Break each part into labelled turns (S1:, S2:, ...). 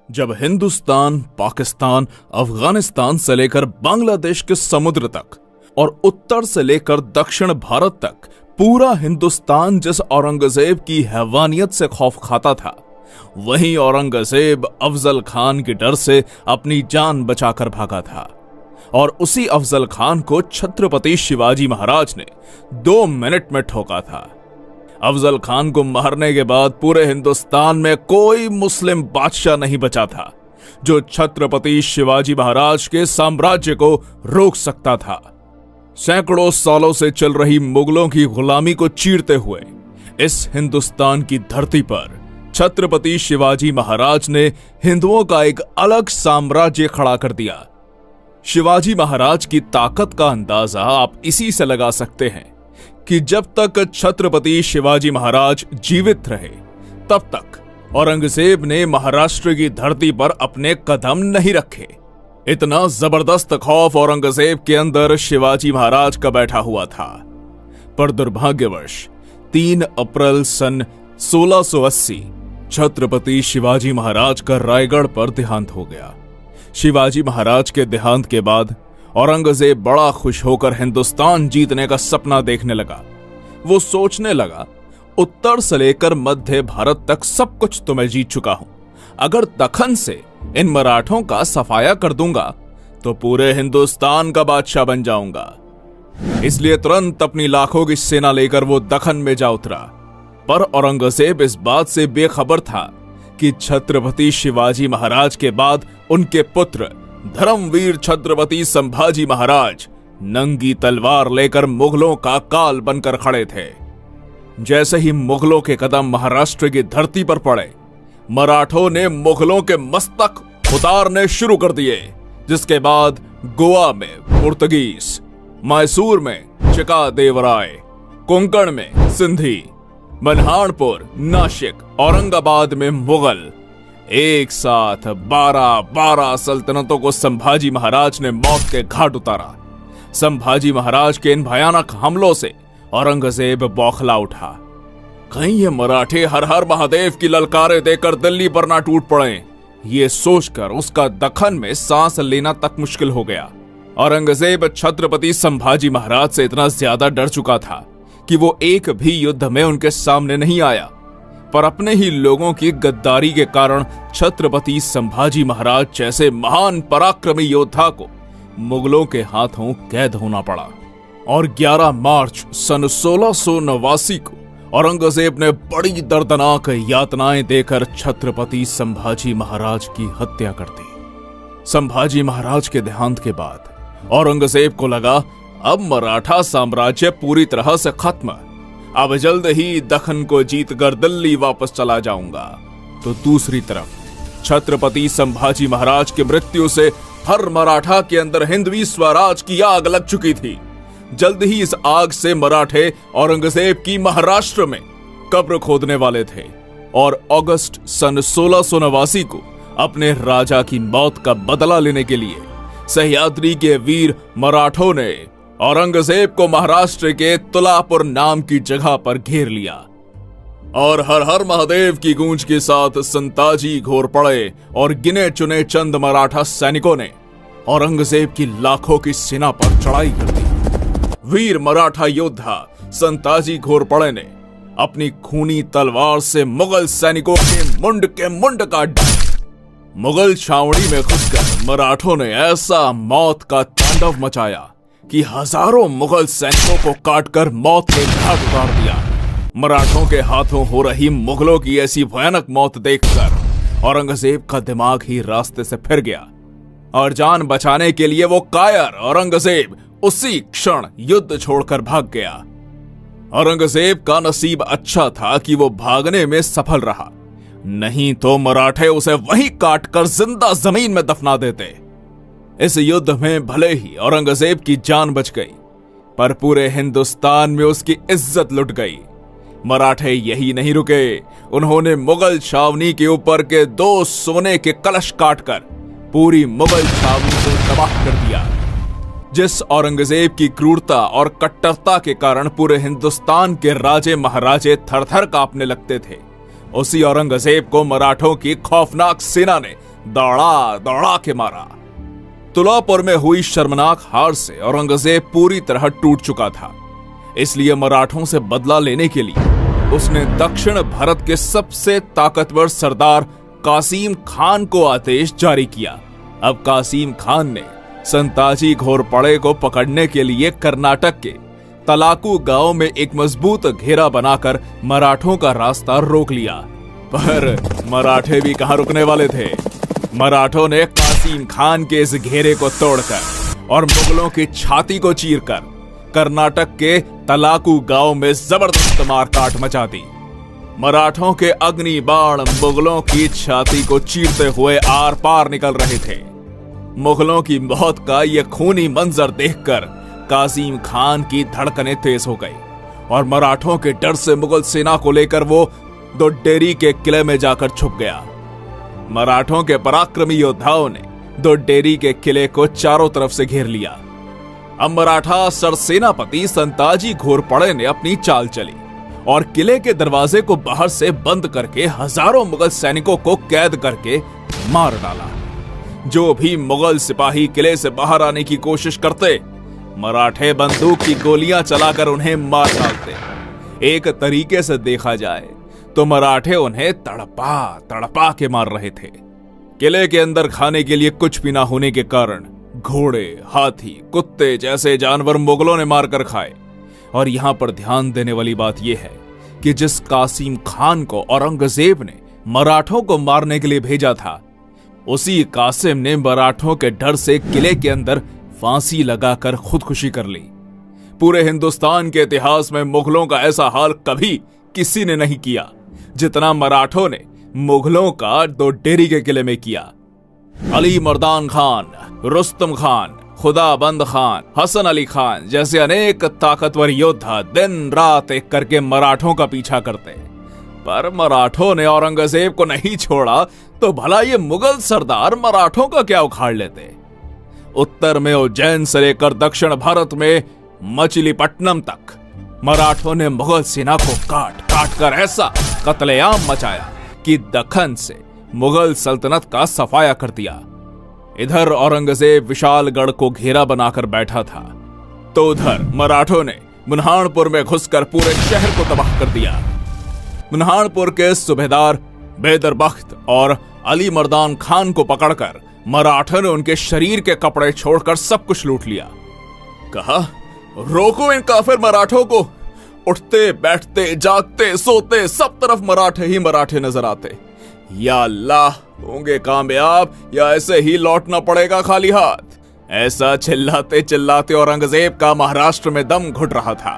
S1: जब हिंदुस्तान, पाकिस्तान, अफगानिस्तान से लेकर बांग्लादेश के समुद्र तक और उत्तर से लेकर दक्षिण भारत तक पूरा हिंदुस्तान जिस औरंगजेब की हैवानियत से खौफ खाता था, वहीं औरंगजेब अफजल खान के डर से अपनी जान बचाकर भागा था। और उसी अफजल खान को छत्रपति शिवाजी महाराज ने 2 मिनट में ठोका था। अफजल खान को मारने के बाद पूरे हिंदुस्तान में कोई मुस्लिम बादशाह नहीं बचा था जो छत्रपति शिवाजी महाराज के साम्राज्य को रोक सकता था। सैकड़ों सालों से चल रही मुगलों की गुलामी को चीरते हुए इस हिंदुस्तान की धरती पर छत्रपति शिवाजी महाराज ने हिंदुओं का एक अलग साम्राज्य खड़ा कर दिया। शिवाजी महाराज की ताकत का अंदाजा आप इसी से लगा सकते हैं कि जब तक छत्रपति शिवाजी महाराज जीवित रहे, तब तक औरंगजेब ने महाराष्ट्र की धरती पर अपने कदम नहीं रखे। इतना जबरदस्त खौफ औरंगजेब के अंदर शिवाजी महाराज का बैठा हुआ था। पर दुर्भाग्यवश 3 अप्रैल सन 1680 छत्रपति शिवाजी महाराज का रायगढ़ पर देहांत हो गया। शिवाजी महाराज के देहांत के बाद औरंगजेब बड़ा खुश होकर हिंदुस्तान जीतने का सपना देखने लगा। वो सोचने लगा, उत्तर से लेकर मध्य भारत तक सब कुछ तो मैं जीत चुका हूं। अगर दखन से इन मराठों का सफाया कर दूंगा तो पूरे हिंदुस्तान का बादशाह बन जाऊंगा। इसलिए तुरंत अपनी लाखों की सेना लेकर वो दखन में जा उतरा। पर औरंगजेब इस बात से बेखबर था कि छत्रपति शिवाजी महाराज के बाद उनके पुत्र धर्मवीर छत्रपति संभाजी महाराज नंगी तलवार लेकर मुगलों का काल बनकर खड़े थे। जैसे ही मुगलों के कदम महाराष्ट्र की धरती पर पड़े, मराठों ने मुगलों के मस्तक उतारने शुरू कर दिए। जिसके बाद गोवा में पुर्तगीज, मैसूर में चिकादेवराय, कोंकण में सिंधी, मनहारपुर, नासिक, औरंगाबाद में मुगल, एक साथ 12 सल्तनतों को संभाजी महाराज ने मौत के घाट उतारा। संभाजी महाराज के इन भयानक हमलों से औरंगजेब बौखला उठा। कहीं ये मराठे हर हर महादेव की ललकारें देकर दिल्ली पर ना टूट पड़े, ये सोचकर उसका दखन में सांस लेना तक मुश्किल हो गया। औरंगजेब छत्रपति संभाजी महाराज से इतना ज्यादा डर चुका था कि वो एक भी युद्ध में उनके सामने नहीं आया। पर अपने ही लोगों की गद्दारी के कारण छत्रपति संभाजी महाराज जैसे महान पराक्रमी योद्धा को मुगलों के हाथों कैद होना पड़ा। और 11 मार्च सन 1689 को औरंगजेब ने बड़ी दर्दनाक यातनाएं देकर छत्रपति संभाजी महाराज की हत्या कर दी। संभाजी महाराज के देहांत के बाद औरंगजेब को लगा, अब मराठा साम्राज्य पूरी तरह से खत्म। अब जल्द ही दखन को जीतकर दिल्ली वापस चला जाऊंगा। तो दूसरी तरफ छत्रपति संभाजी महाराज की मृत्यु से हर मराठा के अंदर हिंदवी स्वराज की आग लग चुकी थी। जल्द ही इस आग से मराठे औरंगजेब की महाराष्ट्र में कब्र खोदने वाले थे। और अगस्त सन 1689 को अपने राजा की मौत का बदला लेने के लिए सह्याद्री के वीर मराठों ने औरंगजेब को महाराष्ट्र के तुलापुर नाम की जगह पर घेर लिया। और हर हर महादेव की गूंज के साथ संताजी घोर पड़े और गिने चुने चंद मराठा सैनिकों ने औरंगजेब की लाखों की सेना पर चढ़ाई कर दी। वीर मराठा योद्धा संताजी घोर पड़े ने अपनी खूनी तलवार से मुगल सैनिकों के मुंड काट डाले। मुगल छावनी में घुसकर मराठों ने ऐसा मौत का तांडव मचाया कि हजारों मुगल सैनिकों को काटकर मौत के घाट उतार दिया। मराठों के हाथों हो रही मुगलों की ऐसी भयानक मौत देखकर औरंगजेब का दिमाग ही रास्ते से फिर गया और जान बचाने के लिए वो कायर औरंगजेब उसी क्षण युद्ध छोड़कर भाग गया। औरंगजेब का नसीब अच्छा था कि वो भागने में सफल रहा, नहीं तो मराठे उसे वहीं काटकर जिंदा जमीन में दफना देते। इस युद्ध में भले ही औरंगजेब की जान बच गई, पर पूरे हिंदुस्तान में उसकी इज्जत लुट गई। मराठे यही नहीं रुके, उन्होंने मुगल छावनी के ऊपर के 2 सोने के कलश काटकर पूरी मुगल छावनी को तबाह कर दिया। जिस औरंगजेब की क्रूरता और कट्टरता के कारण पूरे हिंदुस्तान के राजे महाराजे थर थर कांपने लगते थे, उसी औरंगजेब को मराठों की खौफनाक सेना ने दौड़ा दौड़ा के मारा। तुलापुर में हुई शर्मनाक हार से औरंगजेब पूरी तरह टूट चुका था। इसलिए मराठों से बदला लेने के लिए उसने दक्षिण भारत के सबसे ताकतवर सरदार कासिम खान को आदेश जारी किया। अब कासिम खान ने संताजी घोरपड़े को पकड़ने के लिए कर्नाटक के तलाकू गांव में एक मजबूत घेरा बनाकर मराठों का रास्ता रोक लिया। पर मराठे भी कहां रुकने वाले थे। मराठों ने कासिम खान के इस घेरे को तोड़कर और मुगलों की छाती को चीरकर कर्नाटक के तलाकू गांव में जबरदस्त मारकाट मचा दी। मराठों के अग्नि बाण मुगलों की छाती को चीरते हुए आर पार निकल रहे थे। मुगलों की मौत का यह खूनी मंजर देखकर कासिम खान की धड़कनें तेज हो गई और मराठों के डर से मुगल सेना को लेकर वो दोड्डेरी के किले में जाकर छुप गया। मराठों के पराक्रमी योद्धाओं ने दोड्डेरी के किले को चारों तरफ से घेर लिया। अब मराठा सरसेनापति संताजी घोरपड़े ने अपनी चाल चली और किले के दरवाजे को बाहर से बंद करके हजारों मुगल सैनिकों को कैद करके मार डाला। जो भी मुगल सिपाही किले से बाहर आने की कोशिश करते, मराठे बंदूक की गोलियां चलाकर उन्हें मार डालते। एक तरीके से देखा जाए तो मराठे उन्हें तड़पा तड़पा के मार रहे थे। किले के अंदर खाने के लिए कुछ भी ना होने के कारण घोड़े, हाथी, कुत्ते जैसे जानवर मुगलों ने मारकर खाए। और यहां पर ध्यान देने वाली बात यह है कि जिस कासिम खान को औरंगजेब ने मराठों को मारने के लिए भेजा था, उसी कासिम ने मराठों के डर से किले के अंदर फांसी लगाकर खुदकुशी कर ली। पूरे हिंदुस्तान के इतिहास में मुगलों का ऐसा हाल कभी किसी ने नहीं किया जितना मराठों ने मुगलों का दोड्डेरी के किले में किया। अली मर्दान खान, रुस्तम खान, खुदाबंद खान, हसन अली खान जैसे अनेक ताकतवर योद्धा दिन रात एक करके मराठों का पीछा करते, पर मराठों ने औरंगजेब को नहीं छोड़ा तो भला ये मुगल सरदार मराठों का क्या उखाड़ लेते। उत्तर में उज्जैन से लेकर दक्षिण भारत में मछलीपट्टनम तक मराठों ने मुगल सेना को काट काट कर ऐसा कत्लेआम मचाया कि दक्खन से मुगल सल्तनत का सफाया कर दिया। इधर औरंगजेब विशालगढ़ को घेरा बनाकर बैठा था, तो उधर मराठों ने बुरहानपुर में घुसकर पूरे शहर को तबाह कर दिया। बुरहानपुर के सूबेदार बैदर बख्त और अली मर्दान खान को पकड़कर मराठों ने उनके शरीर के कपड़े छोड़कर सब कुछ लूट लिया। कहा, रोको इन काफिर मराठों को। उठते बैठते जागते सोते सब तरफ मराठे ही मराठे नजर आते। या अल्लाह, होंगे कामयाब या ऐसे ही लौटना पड़ेगा खाली हाथ। ऐसा चिल्लाते चिल्लाते औरंगजेब का महाराष्ट्र में दम घुट रहा था,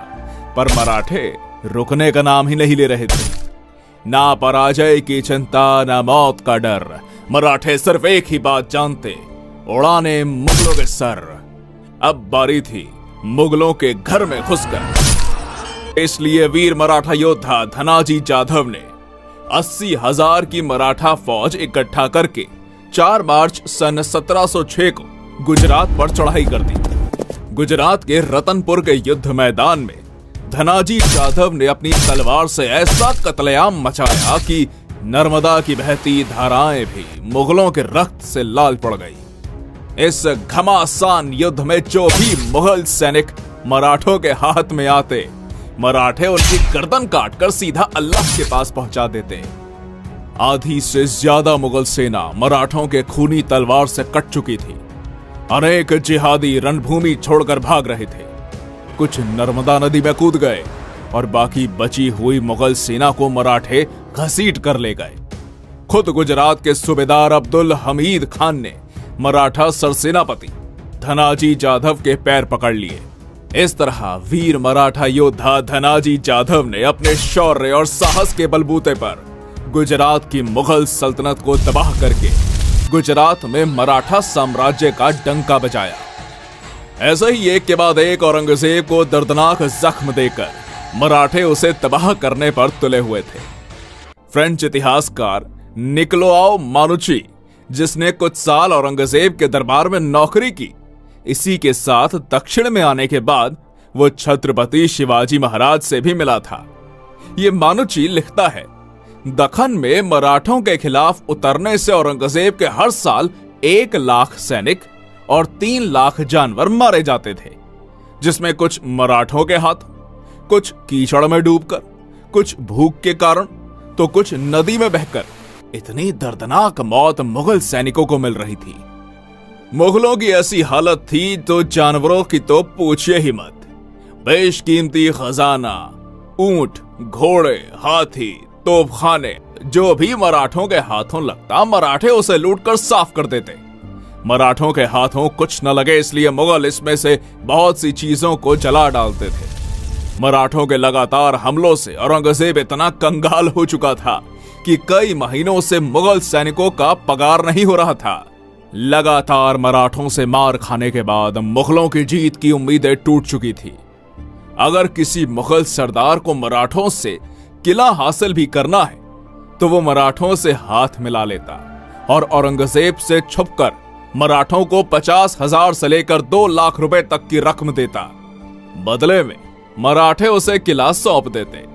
S1: पर मराठे रुकने का नाम ही नहीं ले रहे थे। ना पराजय की चिंता, ना मौत का डर। मराठे सिर्फ एक ही बात जानते, उड़ाने मुगलों के सर। अब बारी थी मुगलों के घर में घुसकर। इसलिए वीर मराठा योद्धा धनाजी जाधव ने 80,000 की मराठा फौज इकट्ठा करके 4 मार्च सन 1706 को गुजरात पर चढ़ाई कर दी। गुजरात के रतनपुर के युद्ध मैदान में धनाजी जाधव ने अपनी तलवार से ऐसा कत्लेआम मचाया कि नर्मदा की बहती धाराएं भी मुगलों के रक्त से लाल पड़ गई। इस घमासान युद्ध में जो भी मुगल सैनिक मराठों के हाथ में आते, मराठे उनकी गर्दन काटकर सीधा अल्लाह के पास पहुंचा देते। आधी से ज्यादा मुगल सेना मराठों के खूनी तलवार से कट चुकी थी। अनेक जिहादी रणभूमि छोड़कर भाग रहे थे। कुछ नर्मदा नदी में कूद गए और बाकी बची हुई मुगल सेना को मराठे घसीट कर ले गए। खुद गुजरात के सूबेदार अब्दुल हमीद खान ने मराठा सरसेनापति धनाजी जाधव के पैर पकड़ लिए। इस तरह वीर मराठा योद्धा धनाजी जाधव ने अपने शौर्य और साहस के बलबूते पर गुजरात की मुगल सल्तनत को तबाह करके गुजरात में मराठा साम्राज्य का डंका बजाया। ऐसे ही एक के बाद एक औरंगजेब को दर्दनाक जख्म देकर मराठे उसे तबाह करने पर तुले हुए थे। फ्रेंच इतिहासकार निकोलाउ मानुची, जिसने कुछ साल औरंगजेब के दरबार में नौकरी की, इसी के साथ दक्षिण में आने के बाद वो छत्रपति शिवाजी महाराज से भी मिला था। ये मानुची लिखता है, दक्खन में मराठों के खिलाफ उतरने से औरंगजेब के हर साल 1 लाख सैनिक और 3 लाख जानवर मारे जाते थे, जिसमें कुछ मराठों के हाथ, कुछ कीचड़ में डूबकर, कुछ भूख के कारण, तो कुछ नदी में बहकर। इतनी दर्दनाक मौत मुगल सैनिकों को मिल रही थी। मुगलों की ऐसी हालत थी तो जानवरों की तो पूछिए ही मत। बेशकीमती खजाना, ऊंट, घोड़े, हाथी, तोपखाने, जो भी मराठों के हाथों लगता मराठे उसे लूटकर साफ कर देते। मराठों के हाथों कुछ न लगे इसलिए मुगल इसमें से बहुत सी चीजों को जला डालते थे। मराठों के लगातार हमलों से औरंगजेब इतना कंगाल हो चुका था कि कई महीनों से मुगल सैनिकों का पगार नहीं हो रहा था। लगातार मराठों से मार खाने के बाद मुगलों की जीत की उम्मीदें टूट चुकी थी। अगर किसी मुगल सरदार को मराठों से किला हासिल भी करना है तो वो मराठों से हाथ मिला लेता और औरंगजेब से छुपकर मराठों को 50,000 से लेकर 2 लाख रुपए तक की रकम देता। बदले में मराठे उसे किला सौंप देते।